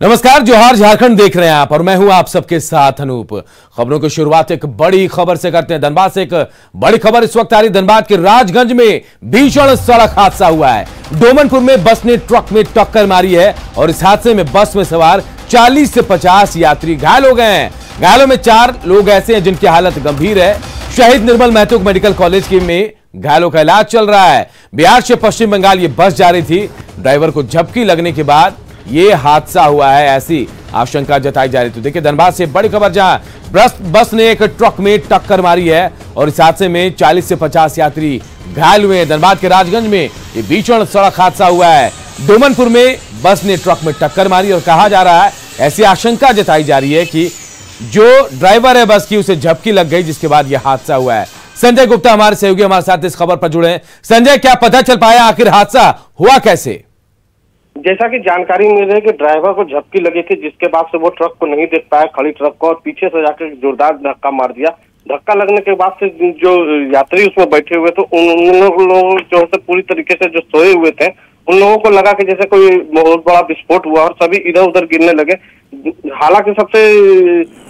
नमस्कार, जोहार झारखंड देख रहे हैं आप और मैं हूं आप सबके साथ अनूप। खबरों की शुरुआत एक बड़ी खबर से करते हैं। धनबाद से एक बड़ी खबर इस वक्त आ रही। धनबाद के राजगंज में भीषण सड़क हादसा हुआ है। डोमनपुर में बस ने ट्रक में टक्कर मारी है और इस हादसे में बस में सवार 40 से 50 यात्री घायल हो गए हैं। घायलों में 4 लोग ऐसे हैं जिनकी हालत गंभीर है। शहीद निर्मल महतो मेडिकल कॉलेज में घायलों का इलाज चल रहा है। बिहार से पश्चिम बंगाल ये बस जा रही थी। ड्राइवर को झपकी लगने के बाद ये हादसा हुआ है, ऐसी आशंका जताई जा रही थी। देखिए, धनबाद से बड़ी खबर, जहां बस ने एक ट्रक में टक्कर मारी है और इस हादसे में 40 से 50 यात्री घायल हुए हैं। धनबाद के राजगंज में ये भीषण सड़क हादसा हुआ है। डोमनपुर में बस ने ट्रक में टक्कर मारी और कहा जा रहा है, ऐसी आशंका जताई जा रही है कि जो ड्राइवर है बस की, उसे झपकी लग गई, जिसके बाद यह हादसा हुआ है। संजय गुप्ता हमारे सहयोगी हमारे साथ इस खबर पर जुड़े हैं। संजय, क्या पता चल पाया आखिर हादसा हुआ कैसे? जैसा कि जानकारी मिल रही है कि ड्राइवर को झपकी लगी थी, जिसके बाद से वो ट्रक को नहीं देख पाया, खड़ी ट्रक को, और पीछे से जाकर जोरदार धक्का मार दिया। धक्का लगने के बाद से जो यात्री उसमें बैठे हुए थे, उन लोग जो है पूरी तरीके से जो सोए हुए थे, उन लोगों को लगा कि जैसे कोई बहुत बड़ा विस्फोट हुआ और सभी इधर उधर गिरने लगे। हालांकि सबसे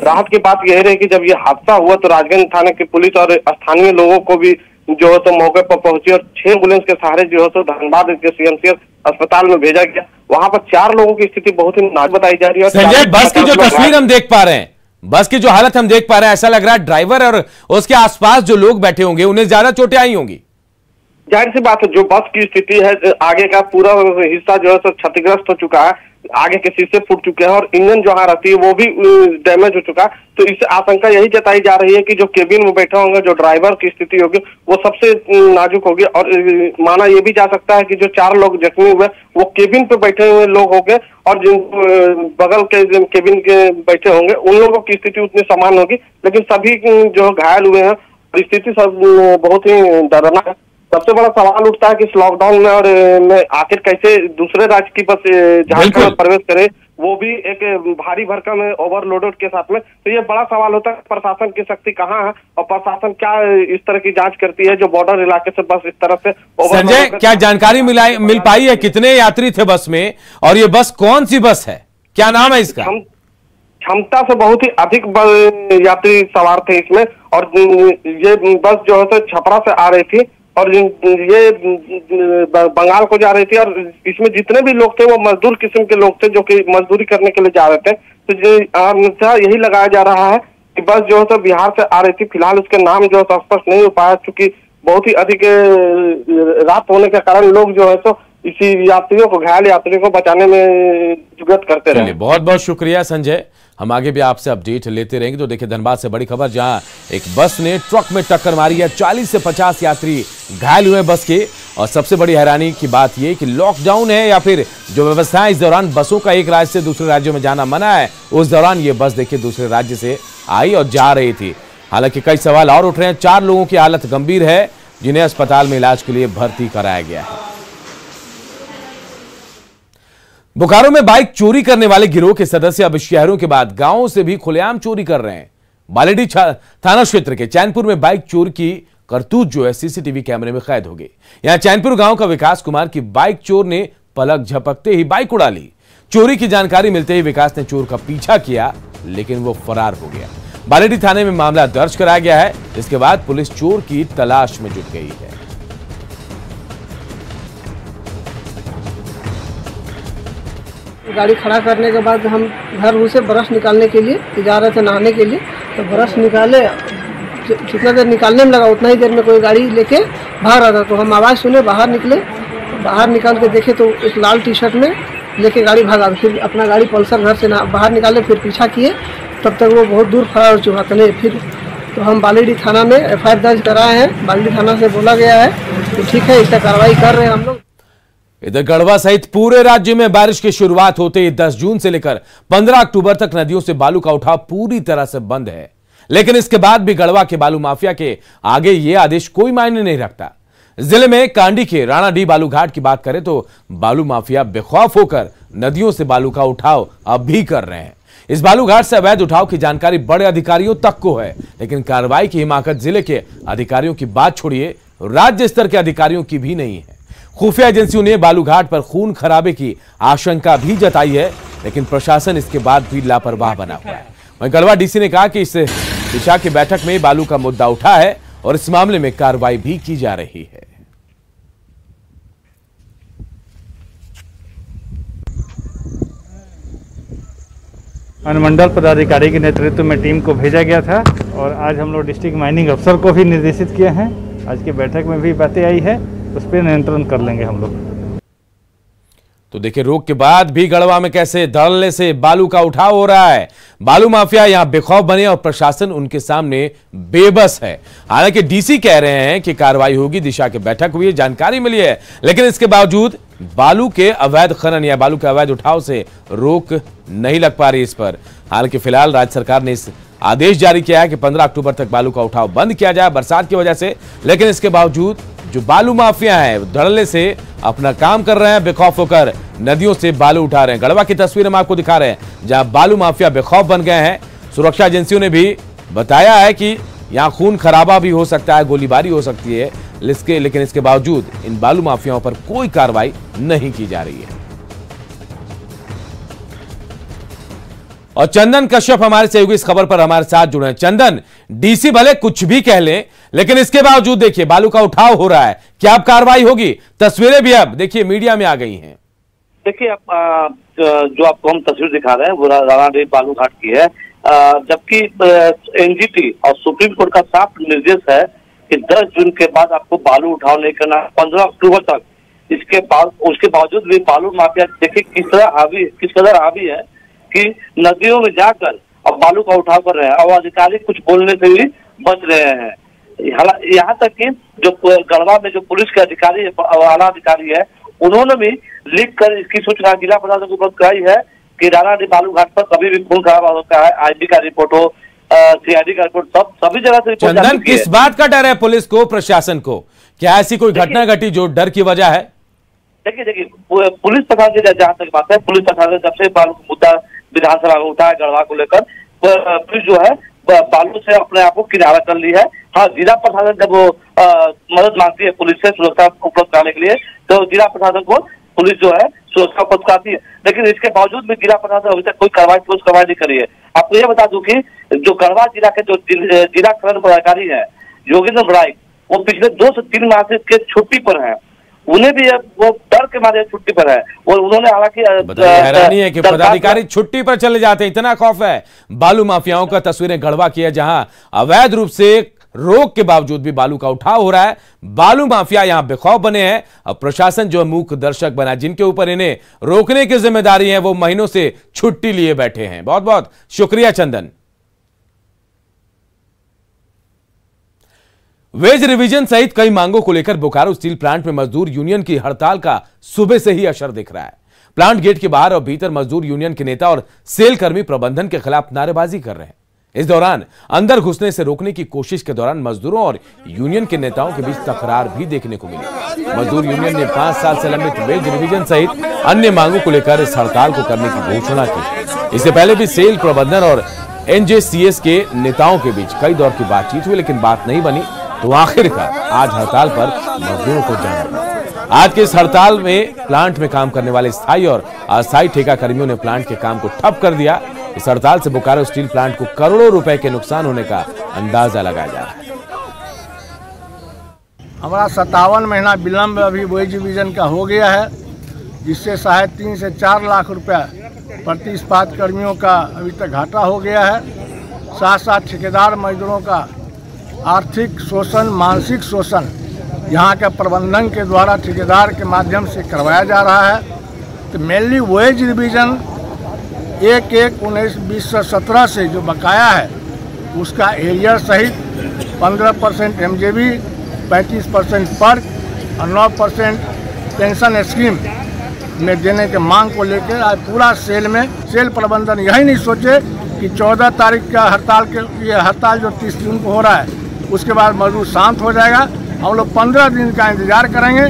राहत की बात यह रही कि जब ये हादसा हुआ तो राजगंज थाने की पुलिस और स्थानीय लोगों को भी जो है तो मौके पर पहुंची और 6 एम्बुलेंस के सहारे जो है तो धनबाद के सीएमसीएच अस्पताल में भेजा गया। वहां पर 4 लोगों की स्थिति बहुत ही नाजुक बताई जा रही है। संजय, बस की जो तस्वीर हम देख पा रहे हैं, बस की जो हालत हम देख पा रहे हैं, ऐसा लग रहा है ड्राइवर और उसके आसपास जो लोग बैठे होंगे उन्हें ज्यादा चोटें आई होंगी। जाहिर सी बात है, जो बस की स्थिति है, आगे का पूरा हिस्सा जो है तो क्षतिग्रस्त हो चुका है, आगे के शीशे फूट चुके हैं और इंजन जहाँ रहती है वो भी डैमेज हो चुका है। तो इससे आशंका यही जताई जा रही है कि जो केबिन में बैठे होंगे, जो ड्राइवर की स्थिति होगी, वो सबसे नाजुक होगी। और माना यह भी जा सकता है कि जो 4 लोग जख्मी हुए वो केबिन पे बैठे हुए लोग होंगे और जिन बगल के केबिन के बैठे होंगे उन लोगों की स्थिति उतनी समान होगी। लेकिन सभी जो घायल हुए हैं, स्थिति सब बहुत ही दर्दनाक है। सबसे बड़ा सवाल उठता है कि इस लॉकडाउन में और में आखिर कैसे दूसरे राज्य की बस झारखंड में प्रवेश करे, वो भी एक भारी भरकम ओवरलोडेड के साथ में। तो ये बड़ा सवाल होता है प्रशासन की शक्ति कहाँ है और प्रशासन क्या इस तरह की जांच करती है जो बॉर्डर इलाके से बस इस तरह से। संजय, क्या जानकारी मिल पाई है कितने यात्री थे बस में और ये बस कौन सी बस है, क्या नाम है इसका? क्षमता से बहुत ही अधिक यात्री सवार थे इसमें और ये बस जो है छपरा से आ रही थी और ये बंगाल को जा रही थी और इसमें जितने भी लोग थे वो मजदूर किस्म के लोग थे जो कि मजदूरी करने के लिए जा रहे थे। तो यही लगाया जा रहा है कि बस जो है तो बिहार से आ रही थी। फिलहाल उसके नाम जो है स्पष्ट नहीं हो पाया, क्योंकि बहुत ही अधिक रात होने के कारण लोग जो है तो इसी यात्रियों को, घायल यात्रियों को बचाने में जुगत करते रहे। बहुत बहुत शुक्रिया संजय, हम आगे भी आपसे अपडेट लेते रहेंगे। तो देखिए, धनबाद से बड़ी खबर, जहां एक बस ने ट्रक में टक्कर मारी है, 40 से 50 यात्री घायल हुए बस के। और सबसे बड़ी हैरानी की बात यह कि लॉकडाउन है या फिर जो व्यवस्था है, इस दौरान बसों का एक राज्य से दूसरे राज्यों में जाना मना है। उस दौरान ये बस देखिए दूसरे राज्य से आई और जा रही थी। हालांकि कई सवाल और उठ रहे हैं। 4 लोगों की हालत गंभीर है जिन्हें अस्पताल में इलाज के लिए भर्ती कराया गया है। बोकारो में बाइक चोरी करने वाले गिरोह के सदस्य अब शहरों के बाद गांवों से भी खुलेआम चोरी कर रहे हैं। बालेडीह थाना क्षेत्र के चैनपुर में बाइक चोर की करतूत जो है सीसीटीवी कैमरे में कैद हो गई। यहां चैनपुर गांव का विकास कुमार की बाइक चोर ने पलक झपकते ही बाइक उड़ा ली। चोरी की जानकारी मिलते ही विकास ने चोर का पीछा किया, लेकिन वो फरार हो गया। बालेडीह थाने में मामला दर्ज कराया गया है। इसके बाद पुलिस चोर की तलाश में जुट गई है। गाड़ी खड़ा करने के बाद हम घर से ब्रश निकालने के लिए जा रहे थे, नहाने के लिए। तो ब्रश निकाले, जितना देर निकालने में लगा उतना ही देर में कोई गाड़ी लेके बाहर आ रहा। तो हम आवाज़ सुने, बाहर निकले, बाहर निकाल के देखे तो इस लाल टी शर्ट में लेके गाड़ी भागा। फिर अपना गाड़ी पल्सर घर से बाहर निकाले, फिर पीछा किए, तब तक वो बहुत दूर फरार हो चुका था। फिर तो हम बालेडीह थाना में FIR दर्ज कराए हैं। बालेडीह थाना से बोला गया है तो ठीक है, इसका कार्रवाई कर रहे हैं हम लोग। इधर गढ़वा सहित पूरे राज्य में बारिश की शुरुआत होते ही 10 जून से लेकर 15 अक्टूबर तक नदियों से बालू का उठाव पूरी तरह से बंद है। लेकिन इसके बाद भी गढ़वा के बालू माफिया के आगे ये आदेश कोई मायने नहीं रखता। जिले में कांडी के राणाडीह बालू घाट की बात करें तो बालू माफिया बेखौफ होकर नदियों से बालू का उठाव अब भी कर रहे हैं। इस बालू घाट से अवैध उठाव की जानकारी बड़े अधिकारियों तक को है, लेकिन कार्रवाई की हिमाकत जिले के अधिकारियों की बात छोड़िए, राज्य स्तर के अधिकारियों की भी नहीं है। खुफिया एजेंसियों ने बालू घाट पर खून खराबे की आशंका भी जताई है। लेकिन प्रशासन इसके बाद भी लापरवाह बना हुआ है। वहीं गढ़वा डीसी ने कहा कि इस दिशा की बैठक में बालू का मुद्दा उठा है और इस मामले में कार्रवाई भी की जा रही है। अनुमंडल पदाधिकारी के नेतृत्व में टीम को भेजा गया था और आज हम लोग डिस्ट्रिक्ट माइनिंग अफसर को भी निर्देशित किए हैं। आज की बैठक में भी बातें आई है, उस पर नियंत्रण कर लेंगे हम लोग। तो देखिए, रोक के बाद भी गढ़वा में कैसे धड़ल्ले से बालू का उठाव हो रहा है। बालू माफिया यहां बेखौफ बने और प्रशासन उनके सामने बेबस है। हालांकि डीसी कह रहे हैं कि कार्रवाई होगी, दिशा की बैठक हुई है, जानकारी मिली है, लेकिन इसके बावजूद बालू के अवैध खनन या बालू के अवैध उठाव से रोक नहीं लग पा रही इस पर। हालांकि फिलहाल राज्य सरकार ने इस आदेश जारी किया है कि 15 अक्टूबर तक बालू का उठाव बंद किया जाए बरसात की वजह से, लेकिन इसके बावजूद जो बालू माफिया हैं धड़ल्ले से अपना काम कर रहे हैं, बेखौफ होकर नदियों से बालू उठा रहे हैं। गढ़वा की तस्वीर हम आपको दिखा रहे हैं जहां बालू माफिया बेखौफ बन गए हैं। सुरक्षा एजेंसियों ने भी बताया है कि यहां खून खराबा भी हो सकता है, गोलीबारी हो सकती है, लेकिन इसके बावजूद इन बालू माफियाओं पर कोई कार्रवाई नहीं की जा रही है। और चंदन कश्यप हमारे सहयोगी इस खबर पर हमारे साथ जुड़े हैं। चंदन, डीसी भले कुछ भी कह ले, लेकिन इसके बावजूद देखिए बालू का उठाव हो रहा है, क्या अब कार्रवाई होगी? तस्वीरें भी अब देखिए मीडिया में आ गई हैं। देखिए, जो आपको हम तस्वीर दिखा रहे हैं वो रानाडीह बालू घाट की है, जबकि एनजीटी और सुप्रीम कोर्ट का साफ निर्देश है कि 10 जून के बाद आपको बालू उठाव नहीं करना, 15 अक्टूबर तक। उसके बावजूद भी बालू माफिया देखिए किस कदर हावी है कि नदियों में जाकर अब बालू का उठाव कर रहे हैं और अधिकारी कुछ बोलने से भी बच रहे हैं। यहाँ तक कि जो गढ़वा में जो पुलिस के अधिकारी है, आला अधिकारी है, उन्होंने भी लिख कर इसकी सूचना जिला प्रशासन को उपलब्ध कराई है कि रानाडीह बालू घाट पर कभी भी खून खराबा होता है, आईजी का रिपोर्ट हो, सीआईडी का रिपोर्ट, सभी जगह से रिपोर्ट। चंदन, किस बात का डर है पुलिस को, प्रशासन को? क्या ऐसी कोई घटना घटी जो डर की वजह है? देखिए पुलिस प्रशासन, जहाँ तक बात है, पुलिस प्रशासन जब से बालू का मुद्दा विधानसभा में उठा है गढ़वा को लेकर, पुलिस जो है बालू से अपने आप को किनारा कर ली है। हाँ, जिला प्रशासन जब वो मदद मांगती है पुलिस से सुरक्षा उपलब्ध कराने के लिए, तो जिला प्रशासन को पुलिस जो है सुरक्षा उपलब्ध कराती है, लेकिन इसके बावजूद भी जिला प्रशासन अभी तक कोई कार्रवाई नहीं करी है। आपको ये बता दूं कि जो गढ़वा जिला के जो जिला खनन पदाधिकारी है योगेंद्र बड़ाई, वो पिछले 2 से 3 माह से छुट्टी पर है। उन्हें भी वो डर के मारे छुट्टी पर है और उन्होंने हालांकि हैरानी है कि पदाधिकारी छुट्टी पर चले जाते हैं, इतना खौफ है बालू माफियाओं का। तस्वीरें गढ़वा की है जहां अवैध रूप से रोक के बावजूद भी बालू का उठाव हो रहा है। बालू माफिया यहां बेखौफ बने हैं। अब प्रशासन जो मूक दर्शक बना, जिनके ऊपर इन्हें रोकने की जिम्मेदारी है, वो महीनों से छुट्टी लिए बैठे हैं। बहुत बहुत शुक्रिया चंदन। वेज रिवीजन सहित कई मांगों को लेकर बोकारो स्टील प्लांट में मजदूर यूनियन की हड़ताल का सुबह से ही असर दिख रहा है। प्लांट गेट के बाहर और भीतर मजदूर यूनियन के नेता और सेल कर्मी प्रबंधन के खिलाफ नारेबाजी कर रहे हैं। इस दौरान अंदर घुसने से रोकने की कोशिश के दौरान मजदूरों और यूनियन के नेताओं के बीच तकरार भी देखने को मिली। मजदूर यूनियन ने 5 साल से लंबित वेज रिवीजन सहित अन्य मांगों को लेकर इस हड़ताल को करने की घोषणा की। इससे पहले भी सेल प्रबंधन और एनजेसीएस के नेताओं के बीच कई दौर की बातचीत हुई, लेकिन बात नहीं बनी, तो आखिरकार आज हड़ताल पर मजदूरों को जाना पड़ा। आज के इस हड़ताल में प्लांट में काम करने वाले स्थायी और अस्थायी ठेका कर्मियों ने प्लांट के काम को ठप कर दिया। इस हड़ताल से बोकारो स्टील प्लांट को करोड़ों रुपए के नुकसान होने का अंदाजा लगाया जा रहा है। हमारा 57 महीना विलंब अभी वेज रिवीजन का हो गया है, जिससे 3.5 से 4 लाख रुपया प्रति इस्पात कर्मियों का अभी तक घाटा हो गया है। साथ साथ ठेकेदार मजदूरों का आर्थिक शोषण, मानसिक शोषण यहाँ के प्रबंधन के द्वारा ठेकेदार के माध्यम से करवाया जा रहा है। तो मेनली वेज रिवीजन 1/1/1917 से जो बकाया है उसका एरियर सहित 15% MJB, 35% पर्क और 9% पेंशन स्कीम में देने के मांग को लेकर आज पूरा सेल प्रबंधन यही नहीं सोचे कि 14 तारीख का ये हड़ताल जो 30 जून को हो रहा है उसके बाद मजदूर शांत हो जाएगा। हम लोग 15 दिन का इंतजार करेंगे।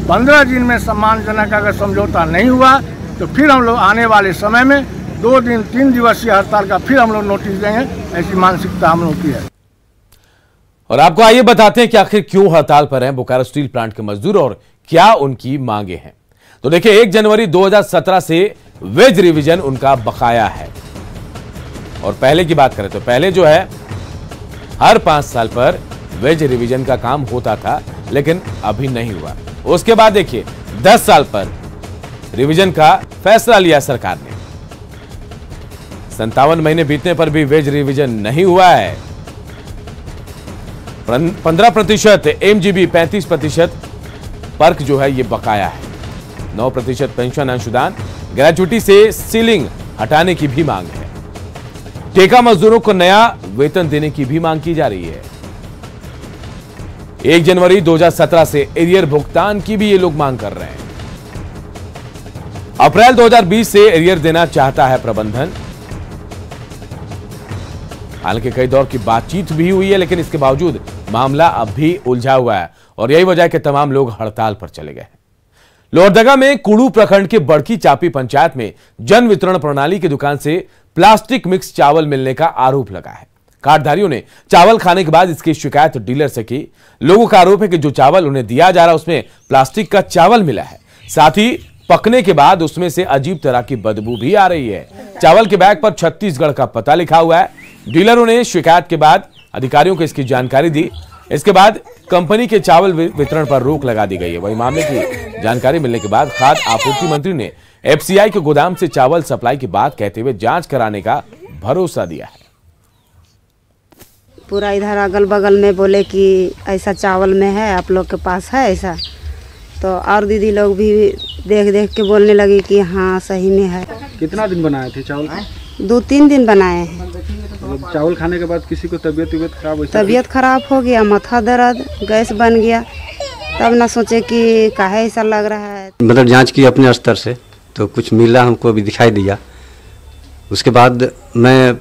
15 दिन में सम्मानजनक अगर समझौता नहीं हुआ तो फिर हम लोग आने वाले समय में 2 दिन 3 दिवसीय हड़ताल का फिर हम लोग नोटिस देंगे। ऐसी मानसिकता हम लोग की है। और आपको आइए बताते हैं कि आखिर क्यों हड़ताल पर हैं बोकारो स्टील प्लांट के मजदूर और क्या उनकी मांगे हैं। तो देखिए, 1 जनवरी 2017 से वेज रिवीजन उनका बकाया है। और पहले की बात करें तो पहले जो है हर 5 साल पर वेज रिवीजन का काम होता था, लेकिन अभी नहीं हुआ। उसके बाद देखिए 10 साल पर रिवीजन का फैसला लिया सरकार ने। 57 महीने बीतने पर भी वेज रिवीजन नहीं हुआ है। 15% एमजीबी, 35% पर्क जो है ये बकाया है। 9% पेंशन अंशदान, ग्रेजुटी से सीलिंग हटाने की भी मांग है। ठेका मजदूरों को नया वेतन देने की भी मांग की जा रही है। 1 जनवरी 2017 से एरियर भुगतान की भी ये लोग मांग कर रहे हैं। अप्रैल 2020 से एरियर देना चाहता है प्रबंधन। हालांकि कई दौर की बातचीत भी हुई है, लेकिन इसके बावजूद मामला अब भी उलझा हुआ है और यही वजह है कि तमाम लोग हड़ताल पर चले गए हैं। लोहरदगा में कुड़ू प्रखंड के बड़की चापी पंचायत में जन वितरण प्रणाली की दुकान से प्लास्टिक मिक्स चावल मिलने का आरोप लगा है। कार्डधारियों ने चावल खाने के बाद इसकी शिकायत डीलर से की। लोगों का आरोप है कि जो चावल उन्हें दिया जा रहा है उसमें प्लास्टिक का चावल मिला है। साथ ही पकने के बाद उसमें से अजीब तरह की बदबू भी आ रही है। चावल के बैग पर छत्तीसगढ़ का पता लिखा हुआ है। डीलरों ने शिकायत के बाद अधिकारियों को इसकी जानकारी दी। इसके बाद कंपनी के चावल वितरण पर रोक लगा दी गई है। वहीं मामले की जानकारी मिलने के बाद खाद्य आपूर्ति मंत्री ने एफसीआई के गोदाम से चावल सप्लाई की बात कहते हुए जांच कराने का भरोसा दिया है। पूरा इधर अगल बगल में बोले कि ऐसा चावल में है, आप लोग के पास है ऐसा, तो और दीदी लोग भी देख देख के बोलने लगी कि हाँ सही में है। कितना दिन बनाए थे चावल? 2-3 दिन बनाए हैं। चावल खाने के बाद किसी को तबीयत खराब? तबीयत खराब हो गया, माथा दर्द, गैस बन गया, तब ना सोचे कि काहे ऐसा लग रहा है। मतलब जांच की अपने स्तर से तो कुछ मिला, हमको भी दिखाई दिया। उसके बाद मैं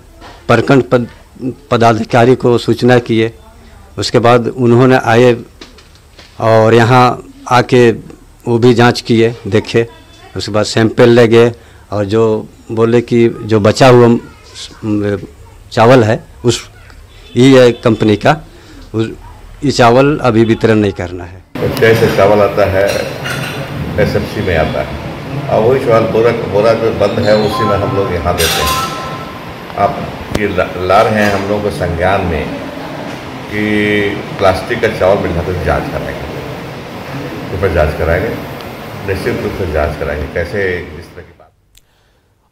प्रखंड पदाधिकारी को सूचना किए। उसके बाद उन्होंने आए और यहाँ आके वो भी जांच किए, देखे। उसके बाद सैंपल ले गए और जो बोले कि जो बचा हुआ चावल है उस ये कंपनी का ये चावल अभी वितरण नहीं करना है। जैसे चावल आता है एसएफसी में आता है और वही चावल बोरा जो बंद है उसी में हम लोग यहाँ देते हैं। आप ये ला रहे हैं हम लोग को संज्ञान में कि प्लास्टिक का चावल मिला तो जाँच कराएंगे, तो फिर जाँच कराएंगे, निश्चित रूप से जाँच कराएंगे कैसे इस तरह की बात।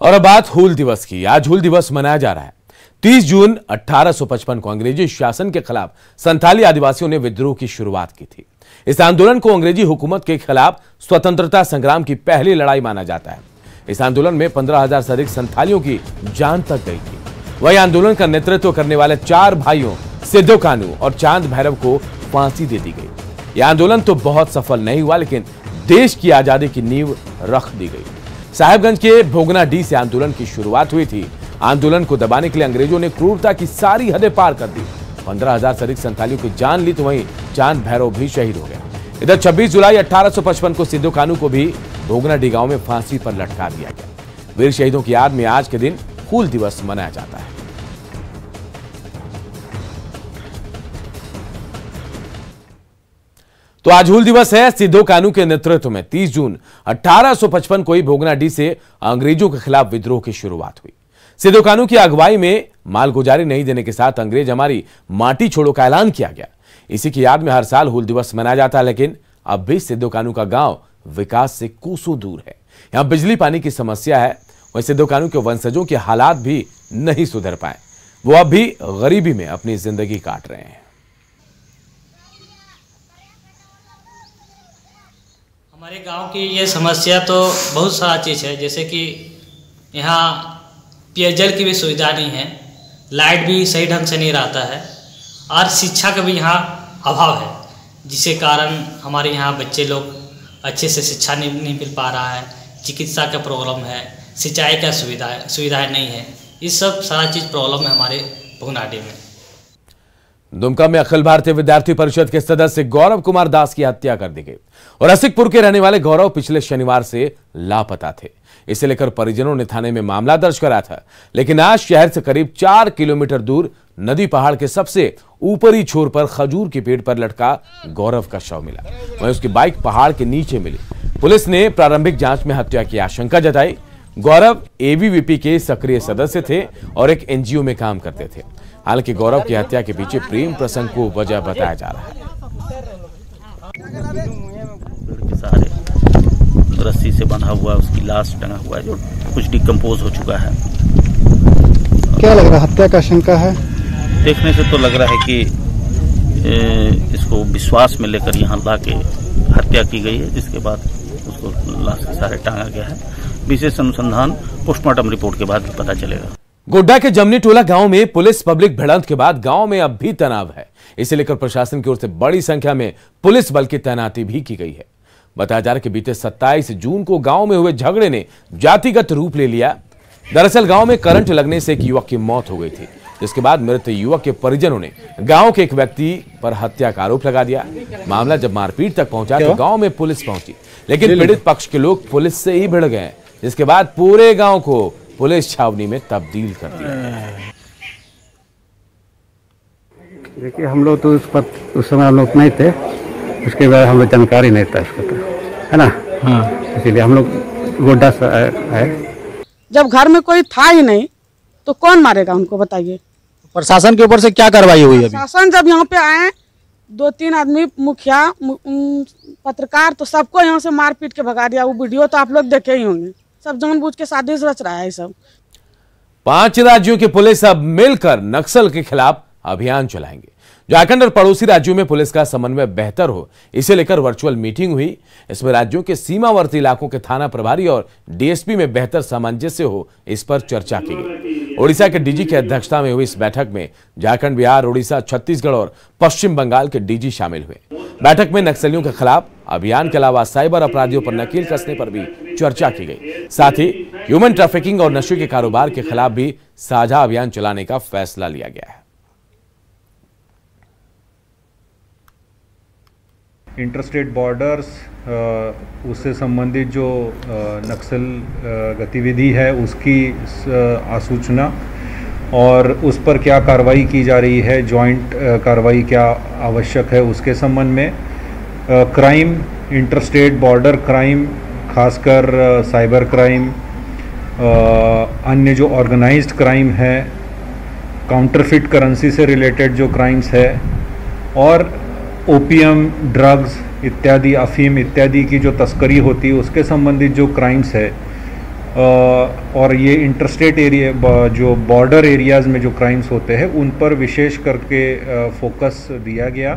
और अब बात हूल दिवस की। आज हूल दिवस मनाया जा रहा है। 30 जून 1855 को अंग्रेजी शासन के खिलाफ संथाली आदिवासियों ने विद्रोह की शुरुआत की थी। इस आंदोलन को अंग्रेजी हुकूमत के खिलाफ स्वतंत्रता संग्राम की पहली लड़ाई माना जाता है। इस आंदोलन में 15,000 से अधिक संथालियों की जान तक गई थी। वही आंदोलन का नेतृत्व करने वाले 4 भाइयों सिद्धो कानू और चांद भैरव को फांसी दे दी गई। यह आंदोलन तो बहुत सफल नहीं हुआ, लेकिन देश की आजादी की नींव रख दी गई। साहेबगंज के भोगनाडीह से आंदोलन की शुरुआत हुई थी। आंदोलन को दबाने के लिए अंग्रेजों ने क्रूरता की सारी हदें पार कर दी। 15,000 से अधिक संथालियों की जान ली, तो वहीं चांद भैरव भी शहीद हो गए। इधर 26 जुलाई 1855 को सिद्धो कानू को भी भोगनाडीह गांव में फांसी पर लटका दिया गया। वीर शहीदों की याद में आज के दिन हूल दिवस मनाया जाता है। तो आज हूल दिवस है। सिद्धो कानू के नेतृत्व में 30 जून 1855 को ही भोगनाडीह से अंग्रेजों के खिलाफ विद्रोह की शुरुआत हुई। सिद्धो कानू की अगुवाई में मालगुजारी नहीं देने के साथ अंग्रेज हमारी माटी छोड़ो का ऐलान किया गया। इसी की याद में हर साल हूल दिवस मनाया जाता है, लेकिन अब भी सिद्धो कानू का गांव विकास से कोसों दूर है। यहां बिजली पानी की समस्या है। वहीं सिद्धो कानू के वंशजों के हालात भी नहीं सुधर पाए। वो अब भी गरीबी में अपनी जिंदगी काट रहे हैं। हमारे गांव की ये समस्या तो बहुत सारा चीज़ है, जैसे कि यहाँ पेयजल की भी सुविधा नहीं है, लाइट भी सही ढंग से नहीं रहता है और शिक्षा का भी यहाँ अभाव है, जिसके कारण हमारे यहाँ बच्चे लोग अच्छे से शिक्षा नहीं मिल पा रहा है। चिकित्सा का प्रॉब्लम है, सिंचाई का सुविधाएं नहीं है। इस सब सारा चीज़ प्रॉब्लम है हमारे भोगनाडीह में। दुमका में अखिल भारतीय विद्यार्थी परिषद के सदस्य गौरव कुमार दास की हत्या कर दी गई और रसिकपुर के रहने वाले गौरव पिछले शनिवार से लापता थे। इसे लेकर परिजनों ने थाने में मामला दर्ज कराया था, लेकिन आज शहर से करीब 4 किलोमीटर दूर नदी पहाड़ के सबसे ऊपरी छोर पर खजूर के पेड़ पर लटका गौरव का शव मिला। वहीं उसकी बाइक पहाड़ के नीचे मिली। पुलिस ने प्रारंभिक जांच में हत्या की आशंका जताई। गौरव एबीवीपी के सक्रिय सदस्य थे और एक एनजीओ में काम करते थे। हालांकि गौरव की हत्या के पीछे प्रेम प्रसंग को वजह बताया जा रहा है। रस्सी से बंधा हुआ उसकी लाश टंगा हुआ है जो कुछ डिकम्पोज हो चुका है। क्या लग रहा है, हत्या का शंका है? देखने से तो लग रहा है कि इसको विश्वास में लेकर यहाँ ला के हत्या की गई है, जिसके बाद उसको लाश के सहारे टांगा गया है। विशेष अनुसंधान पोस्टमार्टम रिपोर्ट के बाद पता चलेगा। गोड्डा के जमनी टोला गांव में पुलिस पब्लिक भिड़ंत के बाद गांव में अब भी तनाव है। इसे लेकर प्रशासन की ओर से बड़ी संख्या में पुलिस बल की तैनाती भी की गई है। बताया जा रहा है कि बीते 27 जून को गांव में हुए झगड़े ने जातिगत रूप ले लिया। दरअसल गांव में करंट लगने से एक युवक की मौत हो गई थी, जिसके बाद मृत युवक के परिजनों ने गांव के एक व्यक्ति पर हत्या का आरोप लगा दिया। मामला जब मारपीट तक पहुंचा तो गांव में पुलिस पहुंची, लेकिन पीड़ित पक्ष के लोग पुलिस से ही भिड़ गए, जिसके बाद पूरे गांव को पुलिस छावनी में तब्दील कर दिया। देखिए, हम लोग तो उस समय हम लोग नहीं थे, उसके बाद हम लोग जानकारी नहीं था इसको, तो है ना। हाँ, इसीलिए हम लोग गोड्डा से आए। जब घर में कोई था ही नहीं तो कौन मारेगा उनको, बताइए। प्रशासन के ऊपर से क्या कार्रवाई हुई अभी? प्रशासन जब यहाँ पे आए 2-3 आदमी, मुखिया, पत्रकार, तो सबको यहाँ से मार पीट के भगा दिया। वो वीडियो तो आप लोग देखे ही होंगे। सब जानबूझ के साजिश रच रहा है सब। 5 राज्यों की पुलिस अब मिलकर नक्सल के खिलाफ अभियान चलाएंगे। झारखंड और पड़ोसी राज्यों में पुलिस का समन्वय बेहतर हो, इसे लेकर वर्चुअल मीटिंग हुई। इसमें राज्यों के सीमावर्ती इलाकों के थाना प्रभारी और डीएसपी में बेहतर सामंजस्य हो, इस पर चर्चा की गई। ओडिशा के डीजी की अध्यक्षता में हुई इस बैठक में झारखंड, बिहार, ओडिशा, छत्तीसगढ़ और पश्चिम बंगाल के डीजी शामिल हुए। बैठक में नक्सलियों के खिलाफ अभियान के अलावा साइबर अपराधियों पर नकेल कसने पर भी चर्चा की गई। साथ ही ह्यूमन ट्रैफिकिंग और नशे के कारोबार के खिलाफ भी साझा अभियान चलाने का फैसला लिया गया है। इंटरस्टेट बॉर्डर्स, उससे संबंधित जो नक्सल गतिविधि है उसकी आसूचना और उस पर क्या कार्रवाई की जा रही है, जॉइंट कार्रवाई क्या आवश्यक है, उसके संबंध में क्राइम, इंटरस्टेट बॉर्डर क्राइम, खासकर साइबर क्राइम, अन्य जो ऑर्गेनाइज्ड क्राइम है, काउंटरफिट करेंसी से रिलेटेड जो क्राइम्स है, और ओपियम, ड्रग्स इत्यादि, अफीम इत्यादि की जो तस्करी होती है उसके संबंधित जो क्राइम्स है, और ये इंटरस्टेट एरिया, जो बॉर्डर एरियाज़ में जो क्राइम्स होते हैं उन पर विशेष करके फोकस दिया गया।